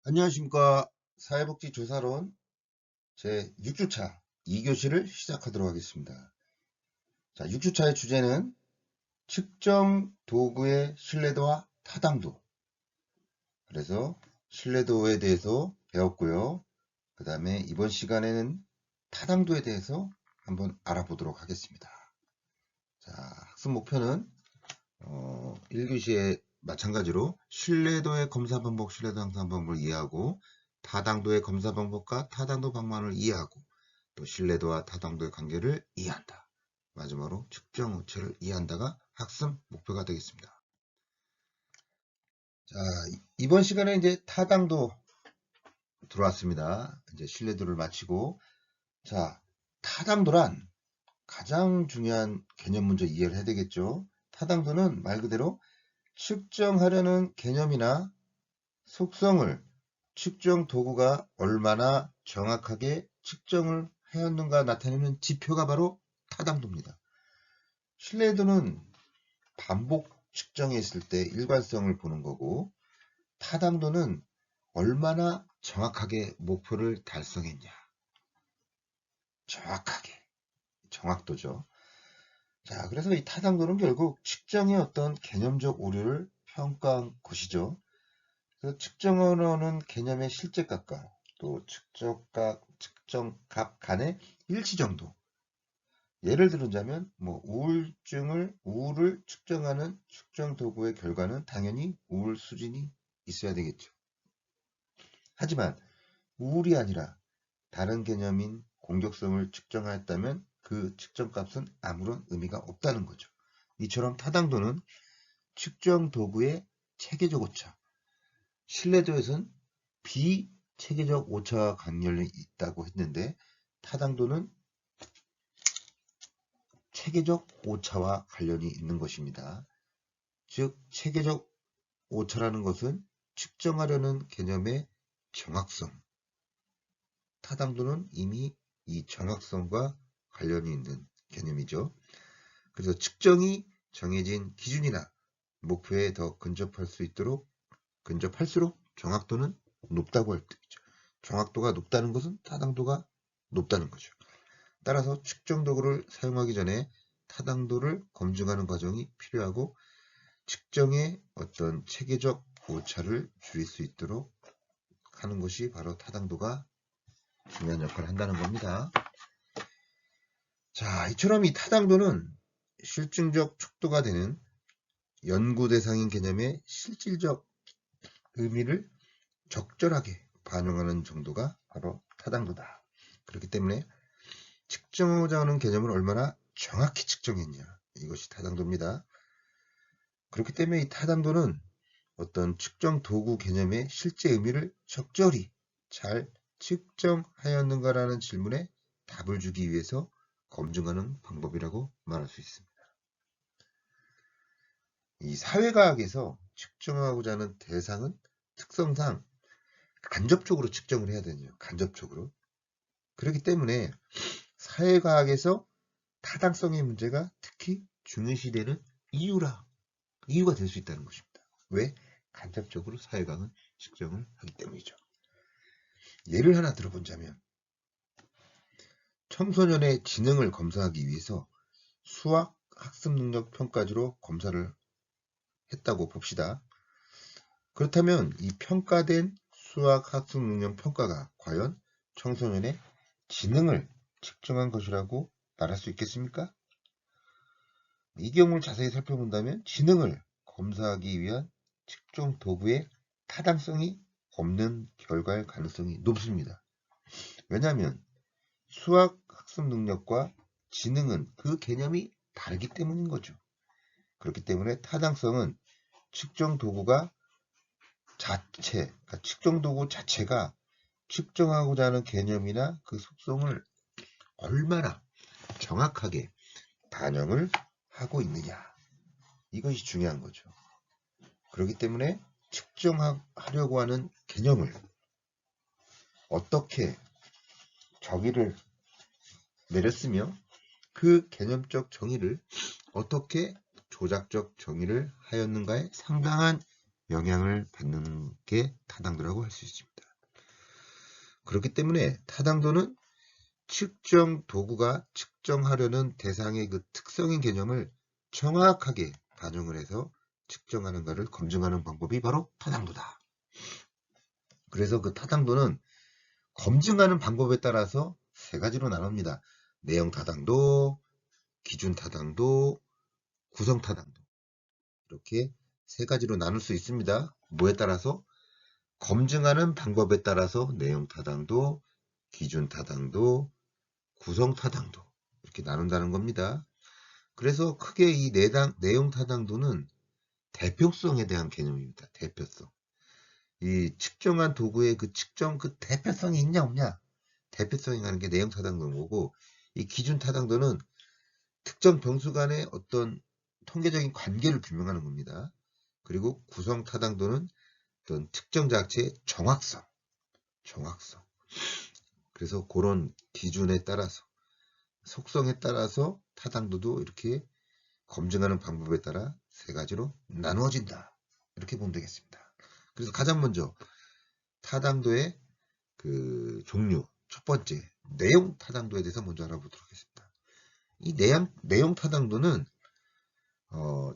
안녕하십니까. 사회복지조사론 제 6주차 2교시를 시작하도록 하겠습니다. 자, 6주차의 주제는 측정 도구의 신뢰도와 타당도. 그래서 신뢰도에 대해서 배웠고요. 그 다음에 이번 시간에는 타당도에 대해서 한번 알아보도록 하겠습니다. 자, 학습 목표는 1교시에 마찬가지로 신뢰도의 검사 방법, 신뢰도 향상 방법을 이해하고 타당도의 검사 방법과 타당도 방법을 이해하고 또 신뢰도와 타당도의 관계를 이해한다. 마지막으로 측정 우체를 이해한다가 학습 목표가 되겠습니다. 자, 이번 시간에 이제 타당도 들어왔습니다. 이제 신뢰도를 마치고, 자, 타당도란 가장 중요한 개념 먼저 이해를 해야 되겠죠. 타당도는 말 그대로 측정하려는 개념이나 속성을 측정 도구가 얼마나 정확하게 측정을 하였는가 나타내는 지표가 바로 타당도입니다. 신뢰도는 반복 측정에 있을 때 일관성을 보는 거고, 타당도는 얼마나 정확하게 목표를 달성했냐. 정확도죠. 자, 그래서 이 타당도는 결국 측정의 어떤 개념적 오류를 평가한 것이죠. 그래서 측정하는 개념의 실제값과 또 측정값 간의 일치 정도. 예를 들자면 우울을 측정하는 측정 도구의 결과는 당연히 우울 수준이 있어야 되겠죠. 하지만 우울이 아니라 다른 개념인 공격성을 측정하였다면 그 측정값은 아무런 의미가 없다는 거죠. 이처럼 타당도는 측정 도구의 체계적 오차, 신뢰도에선 비체계적 오차와 관련이 있다고 했는데 타당도는 체계적 오차와 관련이 있는 것입니다. 즉 체계적 오차라는 것은 측정하려는 개념의 정확성, 타당도는 이미 이 정확성과 관련이 있는 개념이죠. 그래서 측정이 정해진 기준이나 목표에 더 근접할수록 정확도는 높다고 할 때죠. 정확도가 높다는 것은 타당도가 높다는 거죠. 따라서 측정 도구를 사용하기 전에 타당도를 검증하는 과정이 필요하고 측정의 어떤 체계적 오차를 줄일 수 있도록 하는 것이 바로 타당도가 중요한 역할을 한다는 겁니다. 자, 이처럼 이 타당도는 실증적 촉도가 되는 연구 대상인 개념의 실질적 의미를 적절하게 반영하는 정도가 바로 타당도다. 그렇기 때문에 측정하고자 하는 개념을 얼마나 정확히 측정했냐, 이것이 타당도입니다. 그렇기 때문에 이 타당도는 어떤 측정 도구 개념의 실제 의미를 적절히 잘 측정하였는가라는 질문에 답을 주기 위해서 검증하는 방법이라고 말할 수 있습니다. 이 사회과학에서 측정하고자 하는 대상은 특성상 간접적으로 측정을 해야 되죠. 간접적으로. 그렇기 때문에 사회과학에서 타당성의 문제가 특히 중요시되는 이유가 될 수 있다는 것입니다. 왜? 간접적으로 사회과학은 측정을 하기 때문이죠. 예를 하나 들어보자면 청소년의 지능을 검사하기 위해서 수학 학습 능력 평가지로 검사를 했다고 봅시다. 그렇다면 이 평가된 수학 학습 능력 평가가 과연 청소년의 지능을 측정한 것이라고 말할 수 있겠습니까? 이 경우를 자세히 살펴본다면 지능을 검사하기 위한 측정 도구의 타당성이 없는 결과일 가능성이 높습니다. 왜냐하면 수학 학습 능력과 지능은 그 개념이 다르기 때문인 거죠. 그렇기 때문에 타당성은 측정 도구가 측정 도구 자체가 측정하고자 하는 개념이나 그 속성을 얼마나 정확하게 반영을 하고 있느냐, 이것이 중요한 거죠. 그렇기 때문에 측정하려고 하는 개념을 어떻게 정의를 내렸으며 그 개념적 정의를 어떻게 조작적 정의를 하였는가에 상당한 영향을 받는 게 타당도라고 할 수 있습니다. 그렇기 때문에 타당도는 측정 도구가 측정하려는 대상의 그 특성인 개념을 정확하게 반영을 해서 측정하는가를 검증하는 방법이 바로 타당도다. 그래서 그 타당도는 검증하는 방법에 따라서 세 가지로 나눕니다. 내용 타당도, 기준 타당도, 구성 타당도. 이렇게 세 가지로 나눌 수 있습니다. 뭐에 따라서? 검증하는 방법에 따라서 내용 타당도, 기준 타당도, 구성 타당도 이렇게 나눈다는 겁니다. 그래서 크게 이 내용 타당도는 대표성에 대한 개념입니다. 대표성. 이 측정한 도구의 그 측정 그 대표성이 있냐 없냐 대표성이 가는 게 내용 타당도인 거고, 이 기준 타당도는 특정 병수 간의 어떤 통계적인 관계를 규명하는 겁니다. 그리고 구성 타당도는 어떤 특정 자체의 정확성. 그래서 그런 기준에 따라서 속성에 따라서 타당도도 이렇게 검증하는 방법에 따라 세 가지로 나누어진다. 이렇게 보면 되겠습니다. 그래서 가장 먼저 타당도의 그 종류, 첫 번째 내용 타당도에 대해서 먼저 알아보도록 하겠습니다. 이 내용 타당도는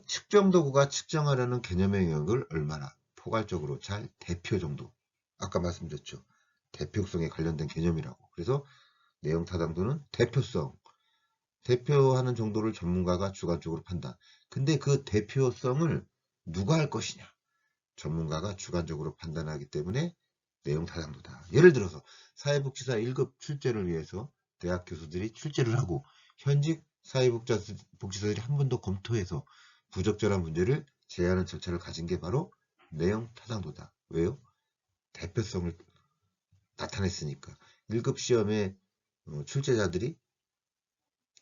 측정 도구가 측정하려는 개념의 영역을 얼마나 포괄적으로 잘 대표 정도. 아까 말씀드렸죠. 대표성에 관련된 개념이라고. 그래서 내용 타당도는 대표성, 대표하는 정도를 전문가가 주관적으로 판단. 근데 그 대표성을 누가 할 것이냐? 전문가가 주관적으로 판단하기 때문에 내용 타당도다. 예를 들어서 사회복지사 1급 출제를 위해서 대학 교수들이 출제를 하고 현직 사회복지사들이 한 번 더 검토해서 부적절한 문제를 제하는 절차를 가진 게 바로 내용 타당도다. 왜요? 대표성을 나타냈으니까. 1급 시험에 출제자들이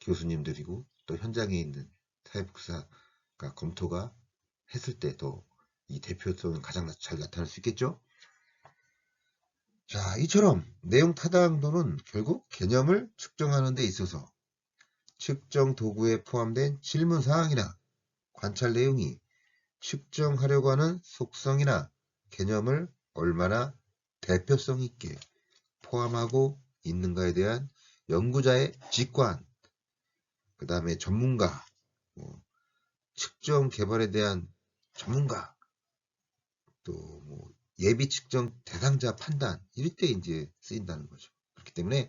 교수님들이고 또 현장에 있는 사회복지사가 검토가 했을 때 더 이 대표성은 가장 잘 나타날 수 있겠죠. 자, 이처럼 내용 타당도는 결국 개념을 측정하는 데 있어서 측정 도구에 포함된 질문 사항이나 관찰 내용이 측정하려고 하는 속성이나 개념을 얼마나 대표성 있게 포함하고 있는가에 대한 연구자의 직관, 그 다음에 전문가, 측정 개발에 대한 전문가, 또 예비 측정 대상자 판단, 이럴 때 이제 쓰인다는 거죠. 그렇기 때문에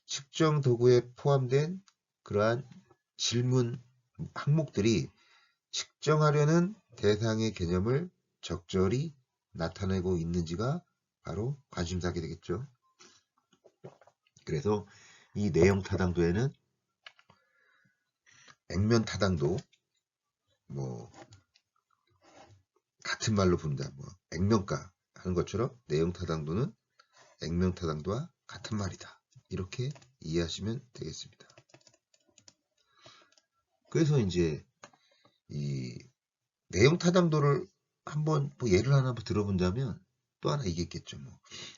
측정 도구에 포함된 그러한 질문 항목들이 측정하려는 대상의 개념을 적절히 나타내고 있는지가 바로 관심사게 되겠죠. 그래서 이 내용 타당도에는 액면 타당도, 같은 말로 부른다. 액면가 하는 것처럼 내용 타당도는 액면 타당도와 같은 말이다. 이렇게 이해하시면 되겠습니다. 그래서 이제 이 내용 타당도를 한번 예를 하나 들어본다면 또 하나 이겠겠죠.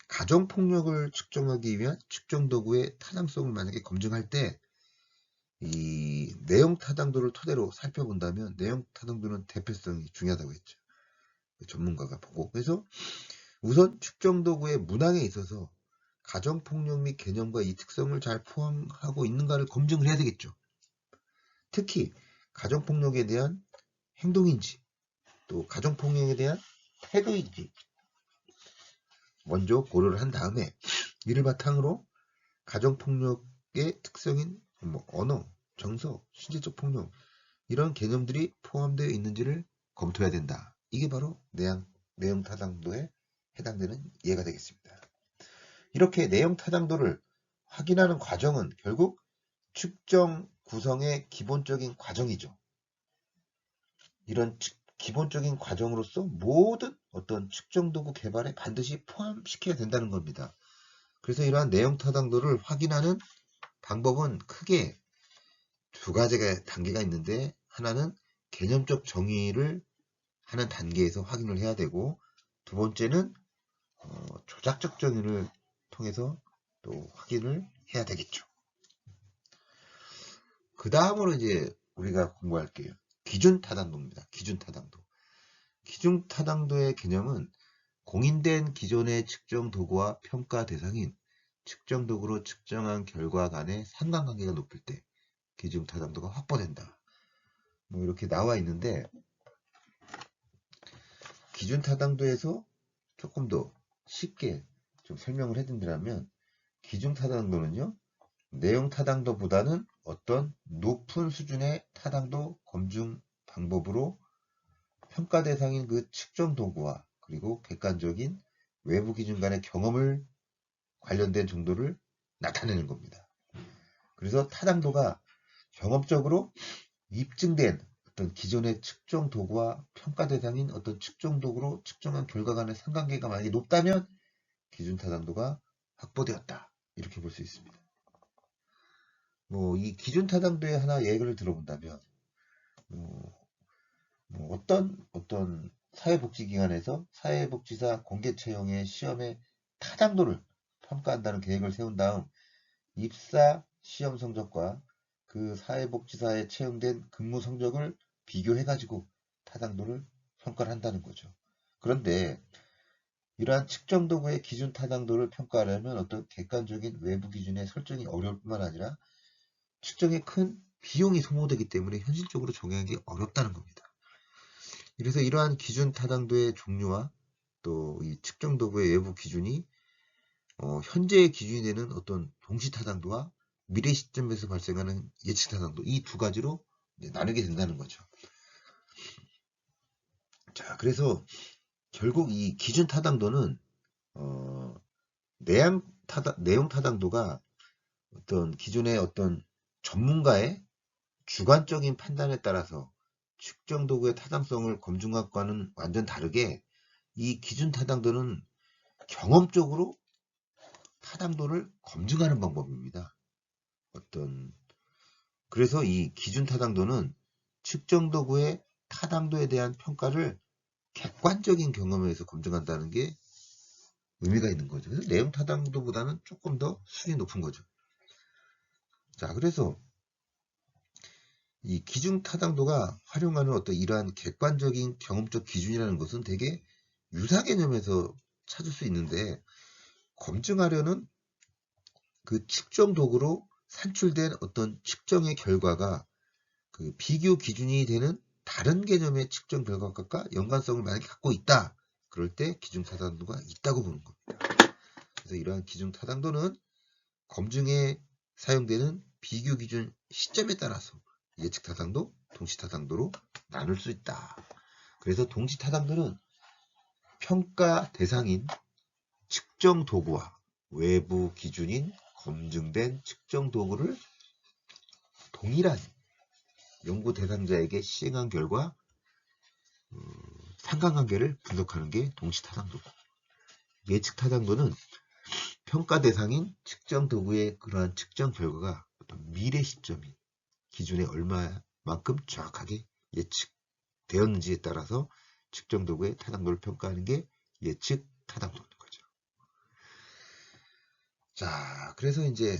가정폭력을 측정하기 위한 측정 도구의 타당성을 만약에 검증할 때 이 내용 타당도를 토대로 살펴본다면 내용 타당도는 대표성이 중요하다고 했죠. 전문가가 보고. 그래서 우선 측정 도구의 문항에 있어서 가정폭력 및 개념과 이 특성을 잘 포함하고 있는가를 검증을 해야 되겠죠. 특히 가정폭력에 대한 행동인지 또 가정폭력에 대한 태도인지 먼저 고려를 한 다음에 이를 바탕으로 가정폭력의 특성인 언어, 정서, 신체적 폭력 이런 개념들이 포함되어 있는지를 검토해야 된다. 이게 바로 내용 타당도에 해당되는 예가 되겠습니다. 이렇게 내용 타당도를 확인하는 과정은 결국 측정 구성의 기본적인 과정이죠. 이런 기본적인 과정으로서 모든 어떤 측정 도구 개발에 반드시 포함시켜야 된다는 겁니다. 그래서 이러한 내용 타당도를 확인하는 방법은 크게 두 가지가 단계가 있는데, 하나는 개념적 정의를 하는 단계에서 확인을 해야 되고, 두 번째는 조작적 정의를 통해서 또 확인을 해야 되겠죠. 그 다음으로 이제 우리가 공부할게요. 기준 타당도입니다. 기준 타당도. 기준 타당도의 개념은 공인된 기존의 측정 도구와 평가 대상인 측정 도구로 측정한 결과 간의 상관관계가 높을 때 기준 타당도가 확보된다. 뭐 이렇게 나와 있는데, 기준 타당도에서 조금 더 쉽게 좀 설명을 해드린다면, 기준 타당도는요, 내용 타당도보다는 어떤 높은 수준의 타당도 검증 방법으로 평가 대상인 그 측정 도구와 그리고 객관적인 외부 기준 간의 경험을 관련된 정도를 나타내는 겁니다. 그래서 타당도가 경험적으로 입증된 어떤 기존의 측정 도구와 평가 대상인 어떤 측정 도구로 측정한 결과 간의 상관계가 만약에 높다면 기준 타당도가 확보되었다. 이렇게 볼 수 있습니다. 뭐 이 기준 타당도의 하나 예를 들어본다면, 어떤 사회복지기관에서 사회복지사 공개채용의 시험의 타당도를 평가한다는 계획을 세운 다음 입사 시험 성적과 그 사회복지사에 채용된 근무 성적을 비교해가지고 타당도를 평가를 한다는 거죠. 그런데 이러한 측정 도구의 기준 타당도를 평가하려면 어떤 객관적인 외부 기준의 설정이 어려울 뿐만 아니라 측정에 큰 비용이 소모되기 때문에 현실적으로 적용하기 어렵다는 겁니다. 그래서 이러한 기준 타당도의 종류와 또 이 측정 도구의 외부 기준이 현재의 기준이 되는 어떤 동시 타당도와 미래 시점에서 발생하는 예측 타당도, 이 두 가지로 나누게 된다는 거죠. 자, 그래서 결국 이 기준 타당도는 내용 타당도가 어떤 기존의 어떤 전문가의 주관적인 판단에 따라서 측정 도구의 타당성을 검증한 것과는 완전 다르게, 이 기준 타당도는 경험적으로 타당도를 검증하는 방법입니다. 그래서 이 기준 타당도는 측정 도구의 타당도에 대한 평가를 객관적인 경험에 의해서 검증한다는 게 의미가 있는 거죠. 그래서 내용 타당도보다는 조금 더 수준이 높은 거죠. 자, 그래서 이 기준 타당도가 활용하는 어떤 이러한 객관적인 경험적 기준이라는 것은 되게 유사 개념에서 찾을 수 있는데, 검증하려는 그 측정 도구로 산출된 어떤 측정의 결과가 그 비교 기준이 되는 다른 개념의 측정 결과값과 연관성을 만약에 갖고 있다. 그럴 때 기준 타당도가 있다고 보는 겁니다. 그래서 이러한 기준 타당도는 검증에 사용되는 비교 기준 시점에 따라서 예측 타당도, 동시 타당도로 나눌 수 있다. 그래서 동시 타당도는 평가 대상인 측정 도구와 외부 기준인 검증된 측정 도구를 동일한 연구 대상자에게 시행한 결과 상관관계를 분석하는 게 동시 타당도고, 예측 타당도는 평가 대상인 측정 도구의 그러한 측정 결과가 어떤 미래 시점인 기준에 얼마만큼 정확하게 예측되었는지에 따라서 측정 도구의 타당도를 평가하는 게 예측 타당도인 거죠. 자, 그래서 이제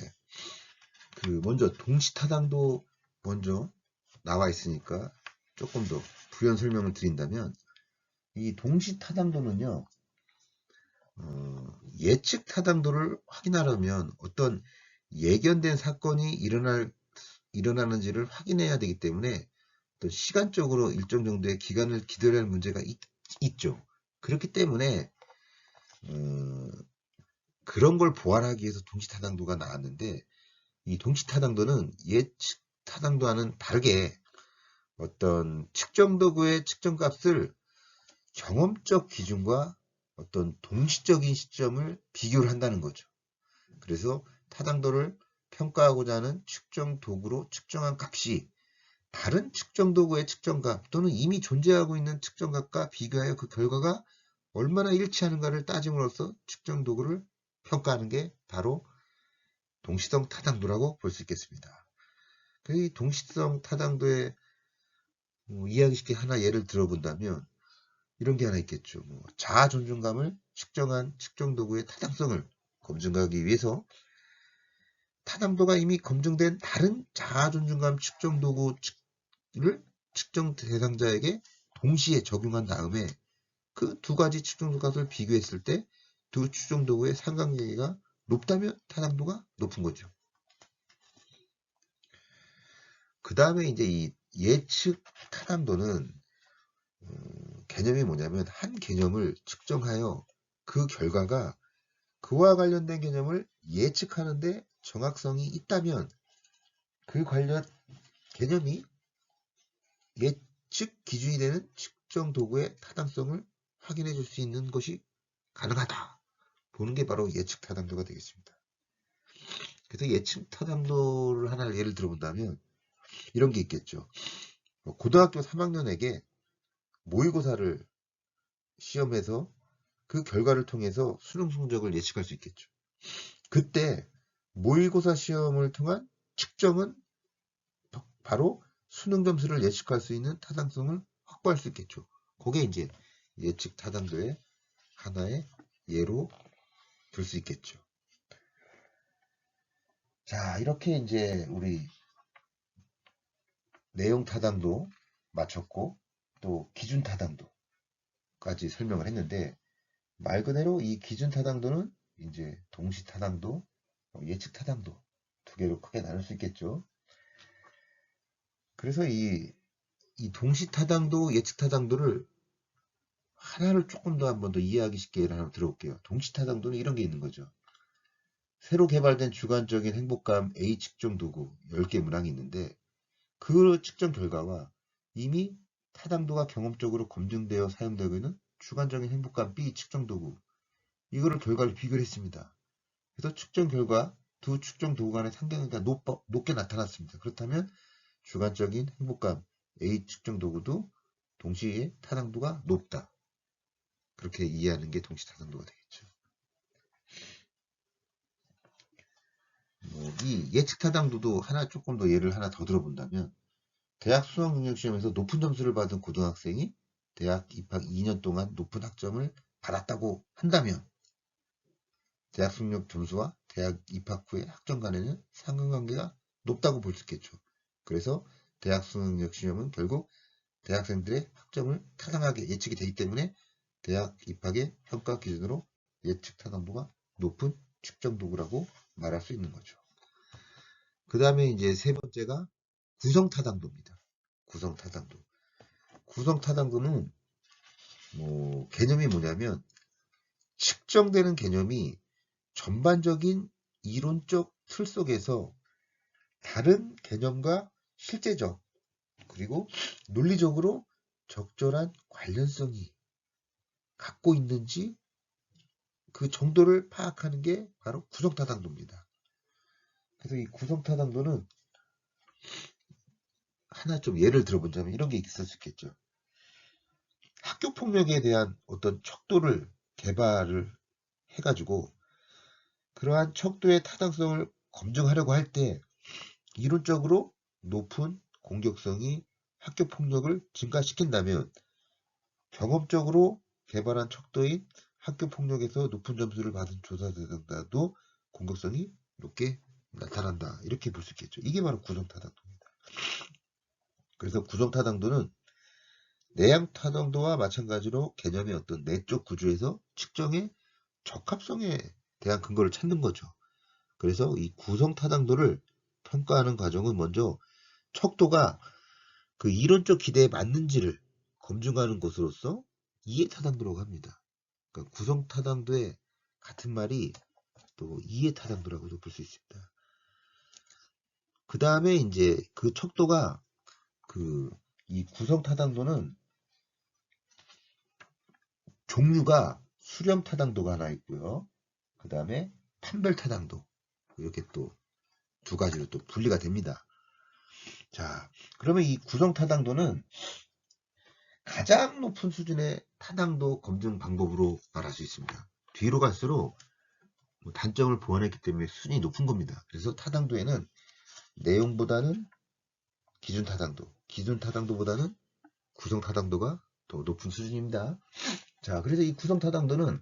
먼저 동시 타당도 먼저 나와 있으니까 조금 더 부연 설명을 드린다면, 이 동시 타당도는요, 예측 타당도를 확인하려면 어떤 예견된 사건이 일어나는지를 확인해야 되기 때문에 또 시간적으로 일정 정도의 기간을 기다려야 할 문제가 있죠. 그렇기 때문에 그런 걸 보완하기 위해서 동시 타당도가 나왔는데, 이 동시 타당도는 예측 타당도와는 다르게 어떤 측정 도구의 측정값을 경험적 기준과 어떤 동시적인 시점을 비교를 한다는 거죠. 그래서 타당도를 평가하고자 하는 측정 도구로 측정한 값이 다른 측정 도구의 측정값 또는 이미 존재하고 있는 측정값과 비교하여 그 결과가 얼마나 일치하는가를 따짐으로써 측정 도구를 평가하는 게 바로 동시성 타당도라고 볼 수 있겠습니다. 이 동시성 타당도의 이해하기 쉽게 하나 예를 들어본다면 이런 게 하나 있겠죠. 자아 존중감을 측정한 측정 도구의 타당성을 검증하기 위해서 타당도가 이미 검증된 다른 자아 존중감 측정 도구를 측정 대상자에게 동시에 적용한 다음에 그 두 가지 측정 값을 비교했을 때 두 측정 도구의 상관관계가 높다면 타당도가 높은 거죠. 그 다음에 이제 이 예측 타당도는 개념이 뭐냐면 한 개념을 측정하여 그 결과가 그와 관련된 개념을 예측하는데 정확성이 있다면 그 관련 개념이 예측 기준이 되는 측정 도구의 타당성을 확인해 줄 수 있는 것이 가능하다. 보는 게 바로 예측 타당도가 되겠습니다. 그래서 예측 타당도를 하나 예를 들어본다면 이런 게 있겠죠. 고등학교 3학년에게 모의고사를 시험해서 그 결과를 통해서 수능 성적을 예측할 수 있겠죠. 그때 모의고사 시험을 통한 측정은 바로 수능 점수를 예측할 수 있는 타당성을 확보할 수 있겠죠. 그게 이제 예측 타당도의 하나의 예로 들 수 있겠죠. 자, 이렇게 이제 우리 내용 타당도 마쳤고 또 기준 타당도까지 설명을 했는데 말 그대로 이 기준 타당도는 이제 동시 타당도, 예측 타당도 두 개로 크게 나눌 수 있겠죠. 그래서 이 동시 타당도, 예측 타당도를 하나를 조금 더 한번 더 이해하기 쉽게 예를 하나 들어볼게요. 동시 타당도는 이런 게 있는 거죠. 새로 개발된 주관적인 행복감 A 측정 도구 10개 문항이 있는데 그 측정 결과와 이미 타당도가 경험적으로 검증되어 사용되고 있는 주관적인 행복감 B 측정 도구 이거를 결과를 비교를 했습니다. 그래서 측정 결과 두 측정 도구 간의 상관관계가 높게 나타났습니다. 그렇다면 주관적인 행복감 A 측정 도구도 동시에 타당도가 높다. 그렇게 이해하는 게 동시 타당도가 되겠죠. 이 예측 타당도도 하나 조금 더 예를 하나 더 들어본다면 대학 수학 능력 시험에서 높은 점수를 받은 고등학생이 대학 입학 2년 동안 높은 학점을 받았다고 한다면 대학 수능 점수와 대학 입학 후의 학점 간에는 상관관계가 높다고 볼 수 있겠죠. 그래서 대학 수능력 시험은 결국 대학생들의 학점을 타당하게 예측이 되기 때문에 대학 입학의 평가 기준으로 예측 타당도가 높은 측정 도구라고 말할 수 있는 거죠. 그 다음에 이제 세 번째가 구성 타당도입니다. 구성 타당도. 구성 타당도는 개념이 뭐냐면 측정되는 개념이 전반적인 이론적 틀 속에서 다른 개념과 실제적 그리고 논리적으로 적절한 관련성이 갖고 있는지 그 정도를 파악하는 게 바로 구성타당도입니다. 그래서 이 구성타당도는 하나 좀 예를 들어보자면 이런 게 있을 수 있겠죠. 학교폭력에 대한 어떤 척도를 개발을 해가지고 그러한 척도의 타당성을 검증하려고 할 때 이론적으로 높은 공격성이 학교폭력을 증가시킨다면 경험적으로 개발한 척도인 학교폭력에서 높은 점수를 받은 조사 대상자도 공격성이 높게 나타난다. 이렇게 볼 수 있겠죠. 이게 바로 구성타당도입니다. 그래서 구성타당도는 내향타당도와 마찬가지로 개념의 어떤 내적 구조에서 측정의 적합성에 대한 근거를 찾는 거죠. 그래서 이 구성타당도를 평가하는 과정은 먼저 척도가 그 이론적 기대에 맞는지를 검증하는 것으로서 이해타당도라고 합니다. 그러니까 구성타당도의 같은 말이 또 이해타당도라고도 볼 수 있습니다. 그 다음에 이제 그 척도가 이 구성타당도는 종류가 수렴타당도가 하나 있고요. 그 다음에 판별타당도 이렇게 또 두 가지로 또 분리가 됩니다. 자, 그러면 이 구성타당도는 가장 높은 수준의 타당도 검증 방법으로 말할 수 있습니다. 뒤로 갈수록 단점을 보완했기 때문에 수준이 높은 겁니다. 그래서 타당도에는 내용보다는 기준 타당도, 기준 타당도보다는 구성 타당도가 더 높은 수준입니다. 자, 그래서 이 구성 타당도는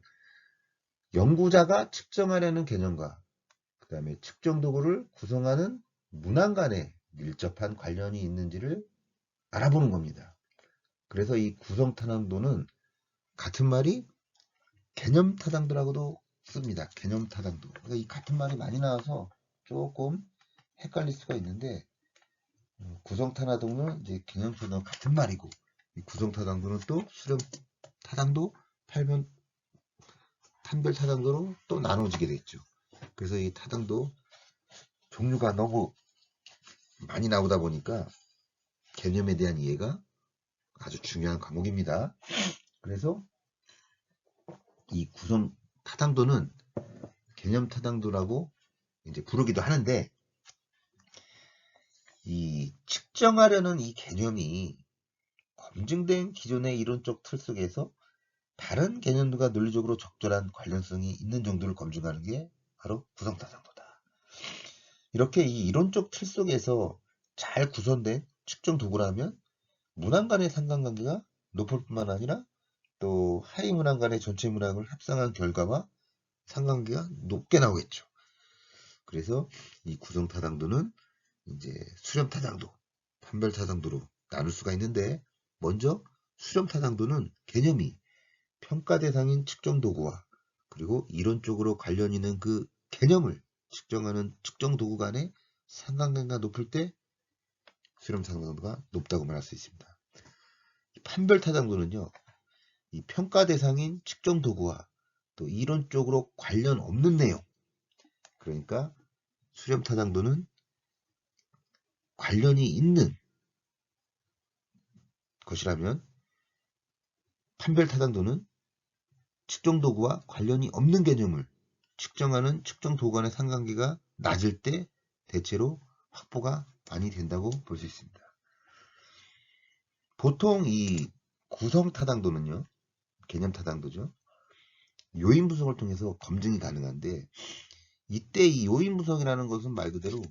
연구자가 측정하려는 개념과 그 다음에 측정 도구를 구성하는 문항 간에 밀접한 관련이 있는지를 알아보는 겁니다. 그래서 이 구성 타당도는 같은 말이 개념 타당도라고도 씁니다. 개념 타당도. 그러니까 이 같은 말이 많이 나와서 조금 헷갈릴 수가 있는데, 구성 타당도는 이제 개념 타당도 같은 말이고, 이 구성 타당도는 또 수렴 타당도, 판별 타당도로 또 나눠지게 됐죠. 그래서 이 타당도 종류가 너무 많이 나오다 보니까 개념에 대한 이해가 아주 중요한 과목입니다. 그래서 이 구성 타당도는 개념 타당도라고 이제 부르기도 하는데, 이 측정하려는 이 개념이 검증된 기존의 이론적 틀 속에서 다른 개념들과 논리적으로 적절한 관련성이 있는 정도를 검증하는 게 바로 구성 타당도다. 이렇게 이 이론적 틀 속에서 잘 구성된 측정 도구라면 문항 간의 상관관계가 높을 뿐만 아니라 또 하위 문항 간의 전체 문항을 합성한 결과와 상관관계가 높게 나오겠죠. 그래서 이 구성 타당도는 이제 수렴 타당도, 판별 타당도로 나눌 수가 있는데, 먼저 수렴 타당도는 개념이 평가 대상인 측정 도구와 그리고 이론적으로 관련 있는 그 개념을 측정하는 측정 도구 간의 상관관계가 높을 때 수렴 타당도가 높다고 말할 수 있습니다. 판별 타당도는요, 이 평가 대상인 측정 도구와 또 이론적으로 관련 없는 내용, 그러니까 수렴 타당도는 관련이 있는 것이라면, 판별 타당도는 측정 도구와 관련이 없는 개념을 측정하는 측정 도구 간의 상관관계가 낮을 때 대체로 확보가 많이 된다고 볼 수 있습니다. 보통 이 구성 타당도는요, 개념 타당도죠, 요인 분석을 통해서 검증이 가능한데, 이때 이 요인 분석이라는 것은 말 그대로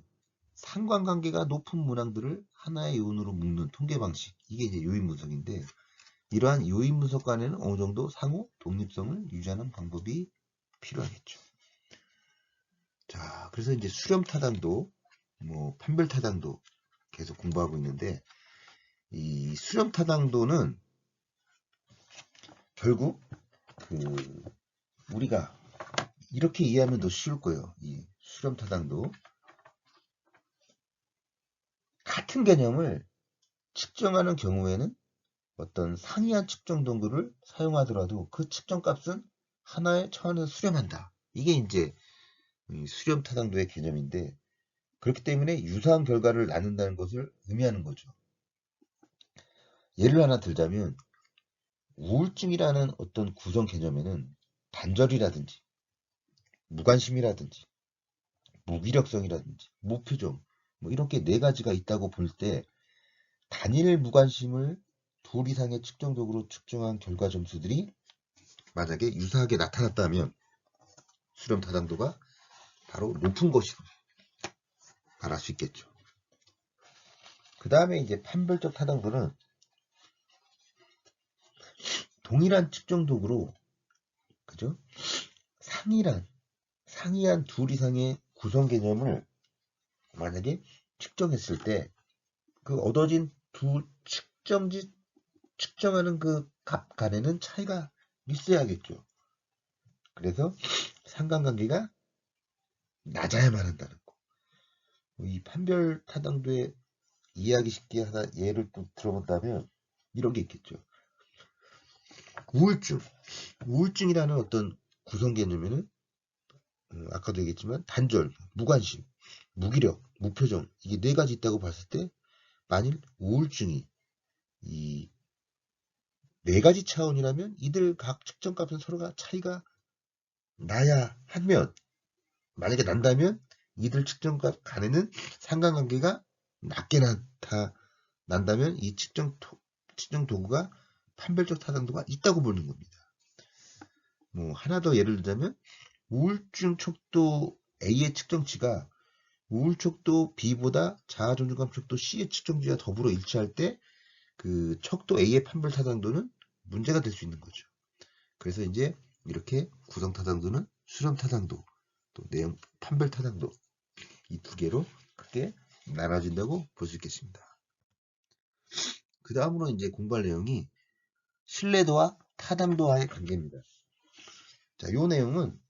상관관계가 높은 문항들을 하나의 요인으로 묶는 통계 방식, 이게 이제 요인 분석인데, 이러한 요인 분석 간에는 어느 정도 상호 독립성을 유지하는 방법이 필요하겠죠. 자, 그래서 이제 수렴 타당도, 판별 타당도 계속 공부하고 있는데, 이 수렴 타당도는 결국 우리가 이렇게 이해하면 더 쉬울 거예요. 이 수렴 타당도, 같은 개념을 측정하는 경우에는 어떤 상이한 측정 도구를 사용하더라도 그 측정 값은 하나의 차원에서 수렴한다. 이게 이제 수렴 타당도의 개념인데, 그렇기 때문에 유사한 결과를 낳는다는 것을 의미하는 거죠. 예를 하나 들자면, 우울증이라는 어떤 구성 개념에는 단절이라든지 무관심이라든지 무기력성이라든지 무표정, 이렇게 네 가지가 있다고 볼 때, 단일 무관심을 둘 이상의 측정 도구로 측정한 결과 점수들이 만약에 유사하게 나타났다면 수렴 타당도가 바로 높은 것이라고 말할 수 있겠죠. 그 다음에 이제 판별적 타당도는 동일한 측정 도구로, 그죠? 상이한 둘 이상의 구성 개념을 만약에 측정했을 때 그 얻어진 두 측정하는 그 값 간에는 차이가 있어야겠죠. 그래서 상관관계가 낮아야만 한다는 거. 이 판별 타당도에 이해하기 쉽게 하나 예를 또 들어본다면 이런 게 있겠죠. 우울증이라는 어떤 구성 개념에는 아까도 얘기했지만 단절, 무관심, 무기력, 무표정, 이게 네 가지 있다고 봤을 때, 만일 우울증이 이 네 가지 차원이라면 이들 각 측정값은 서로가 차이가 나야 하면, 만약에 난다면 이들 측정값 간에는 상관관계가 낮게 난다면 이 측정 도구가 판별적 타당도가 있다고 보는 겁니다. 하나 더 예를 들자면, 우울증 척도 A의 측정치가 우울 척도 B보다 자아존중감 척도 C의 측정치와 더불어 일치할 때 그 척도 A의 판별 타당도는 문제가 될 수 있는 거죠. 그래서 이제 이렇게 구성 타당도는 수렴 타당도, 또 내용 판별 타당도, 이 두 개로 크게 나눠진다고 볼 수 있겠습니다. 그 다음으로 이제 공부할 내용이 신뢰도와 타당도와의 관계입니다. 자, 이 내용은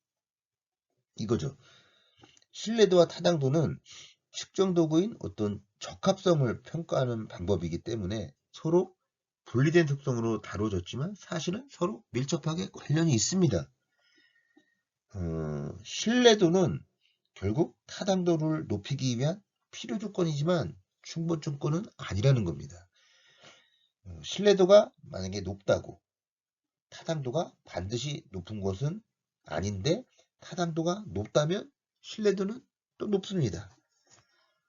이거죠. 신뢰도와 타당도는 측정 도구인 어떤 적합성을 평가하는 방법이기 때문에 서로 분리된 특성으로 다뤄졌지만 사실은 서로 밀접하게 관련이 있습니다. 신뢰도는 결국 타당도를 높이기 위한 필요 조건이지만 충분 조건은 아니라는 겁니다. 신뢰도가 만약에 높다고 타당도가 반드시 높은 것은 아닌데 타당도가 높다면 신뢰도는 또 높습니다.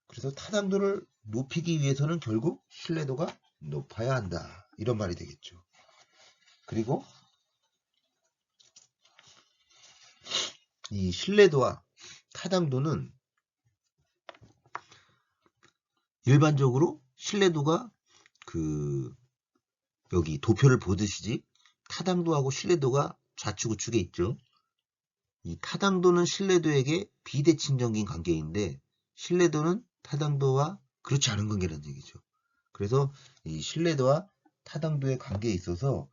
그래서 타당도를 높이기 위해서는 결국 신뢰도가 높아야 한다. 이런 말이 되겠죠. 그리고 이 신뢰도와 타당도는 일반적으로 신뢰도가 여기 도표를 보듯이 타당도하고 신뢰도가 좌측 우측에 있죠. 이 타당도는 신뢰도에게 비대칭적인 관계인데 신뢰도는 타당도와 그렇지 않은 관계라는 얘기죠. 그래서 이 신뢰도와 타당도의 관계에 있어서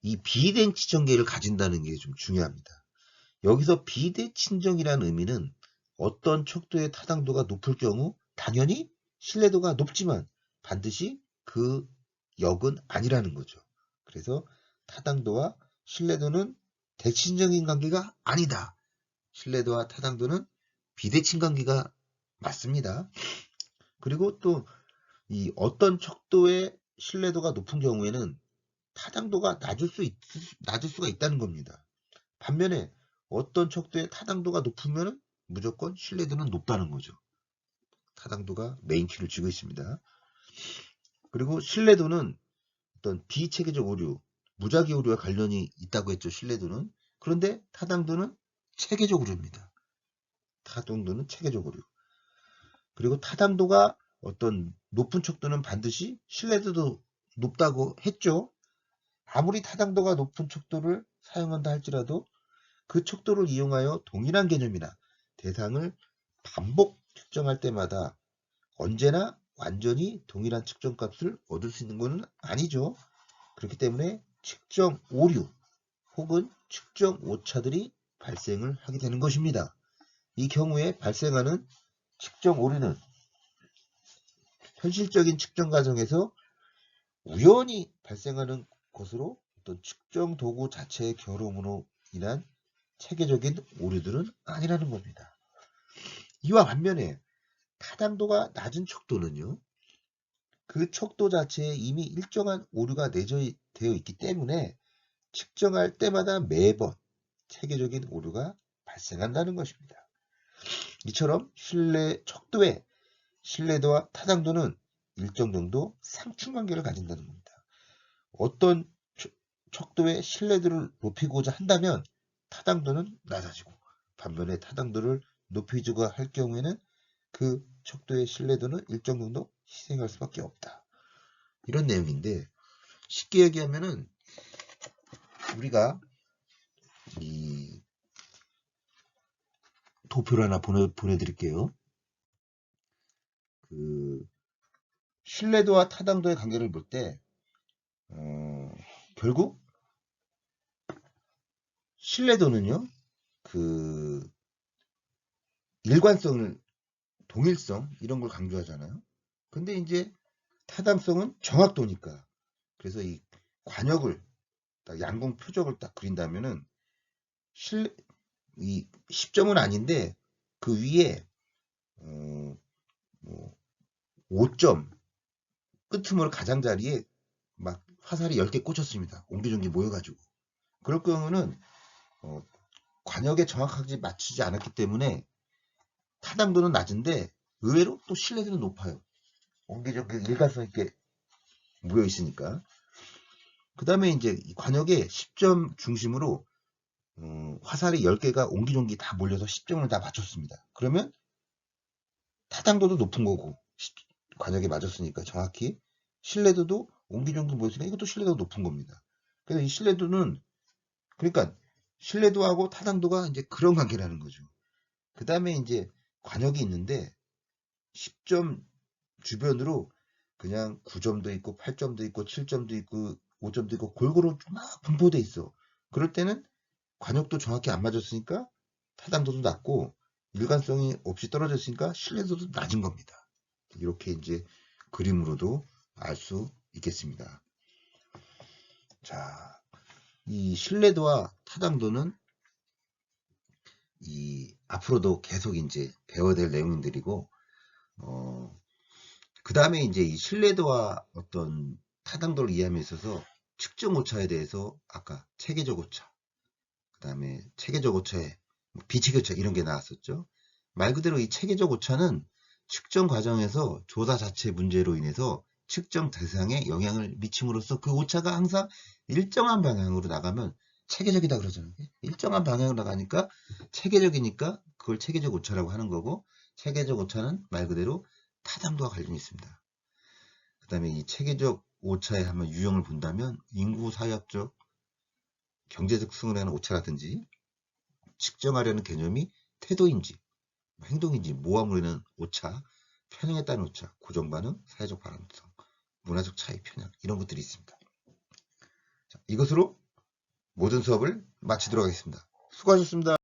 이 비대칭적계를 가진다는 게 좀 중요합니다. 여기서 비대칭적이라는 의미는 어떤 척도의 타당도가 높을 경우 당연히 신뢰도가 높지만 반드시 그 역은 아니라는 거죠. 그래서 타당도와 신뢰도는 대칭적인 관계가 아니다. 신뢰도와 타당도는 비대칭 관계가 맞습니다. 그리고 또 이 어떤 척도의 신뢰도가 높은 경우에는 타당도가 낮을 수가 있다는 겁니다. 반면에 어떤 척도의 타당도가 높으면 무조건 신뢰도는 높다는 거죠. 타당도가 메인 키를 쥐고 있습니다. 그리고 신뢰도는 어떤 비체계적 오류, 무작위 오류와 관련이 있다고 했죠. 신뢰도는. 그런데 타당도는 체계적 오류입니다. 타당도는 체계적 오류. 그리고 타당도가 어떤 높은 척도는 반드시 신뢰도도 높다고 했죠. 아무리 타당도가 높은 척도를 사용한다 할지라도 그 척도를 이용하여 동일한 개념이나 대상을 반복 측정할 때마다 언제나 완전히 동일한 측정값을 얻을 수 있는 것은 아니죠. 그렇기 때문에 측정 오류 혹은 측정 오차들이 발생을 하게 되는 것입니다. 이 경우에 발생하는 측정 오류는 현실적인 측정 과정에서 우연히 발생하는 것으로 어떤 측정 도구 자체의 결함으로 인한 체계적인 오류들은 아니라는 겁니다. 이와 반면에 타당도가 낮은 척도는요. 그 척도 자체에 이미 일정한 오류가 내재되어 있기 때문에 측정할 때마다 매번 체계적인 오류가 발생한다는 것입니다. 이처럼 척도의 신뢰도와 타당도는 일정 정도 상충관계를 가진다는 겁니다. 어떤 척도의 신뢰도를 높이고자 한다면 타당도는 낮아지고 반면에 타당도를 높이고자 할 경우에는 그 척도의 신뢰도는 일정 정도 희생할 수밖에 없다. 이런 내용인데 쉽게 얘기하면은 우리가 이 도표를 하나 보내드릴게요. 신뢰도와 타당도의 관계를 볼 때 결국 신뢰도는요 일관성을 동일성 이런 걸 강조하잖아요. 근데 이제 타당성은 정확도니까 그래서 이 관역을 딱 양공 표적을 딱 그린다면은 이 10점은 아닌데 그 위에 뭐 5점 끄트머리 가장자리에 막 화살이 10개 꽂혔습니다. 옹기종기 모여가지고 그럴 경우는 관역에 정확하게 맞추지 않았기 때문에 타당도는 낮은데 의외로 또 신뢰도는 높아요. 옹기종기 일관성 있게 모여 있으니까. 그 다음에 이제 관역에 10점 중심으로 화살이 10개가 옹기종기 다 몰려서 10점을 다 맞췄습니다. 그러면 타당도도 높은 거고 관역에 맞았으니까 정확히 신뢰도도 옹기종기 모였으니까 이것도 신뢰도가 높은 겁니다. 그래서 이 신뢰도는 그러니까 신뢰도하고 타당도가 이제 그런 관계라는 거죠. 그 다음에 이제 관역이 있는데 10점 주변으로 그냥 9점도 있고 8점도 있고 7점도 있고 5점도 있고 골고루 막 분포돼 있어. 그럴 때는 관역도 정확히 안 맞았으니까 타당도도 낮고 일관성이 없이 떨어졌으니까 신뢰도도 낮은 겁니다. 이렇게 이제 그림으로도 알 수 있겠습니다. 자, 이 신뢰도와 타당도는 앞으로도 계속 이제 배워야 될 내용들이고, 그 다음에 이제 이 신뢰도와 어떤 타당도를 이해함에 있어서 측정 오차에 대해서 아까 체계적 오차, 그 다음에 체계적 오차에 비체계 오차 이런 게 나왔었죠. 말 그대로 이 체계적 오차는 측정 과정에서 조사 자체 문제로 인해서 측정 대상에 영향을 미침으로써 그 오차가 항상 일정한 방향으로 나가면 체계적이다 그러잖아요. 일정한 방향으로 나가니까 체계적이니까 그걸 체계적 오차라고 하는 거고, 체계적 오차는 말 그대로 타당도와 관련이 있습니다. 그 다음에 이 체계적 오차에 한번 유형을 본다면 인구 사회학적 경제적 특성을 하는 오차라든지 측정하려는 개념이 태도인지 행동인지 모함으로 인한 오차, 편향에 따른 오차, 고정반응, 사회적 발언성, 문화적 차이, 편향 이런 것들이 있습니다. 자, 이것으로 모든 수업을 마치도록 하겠습니다. 수고하셨습니다.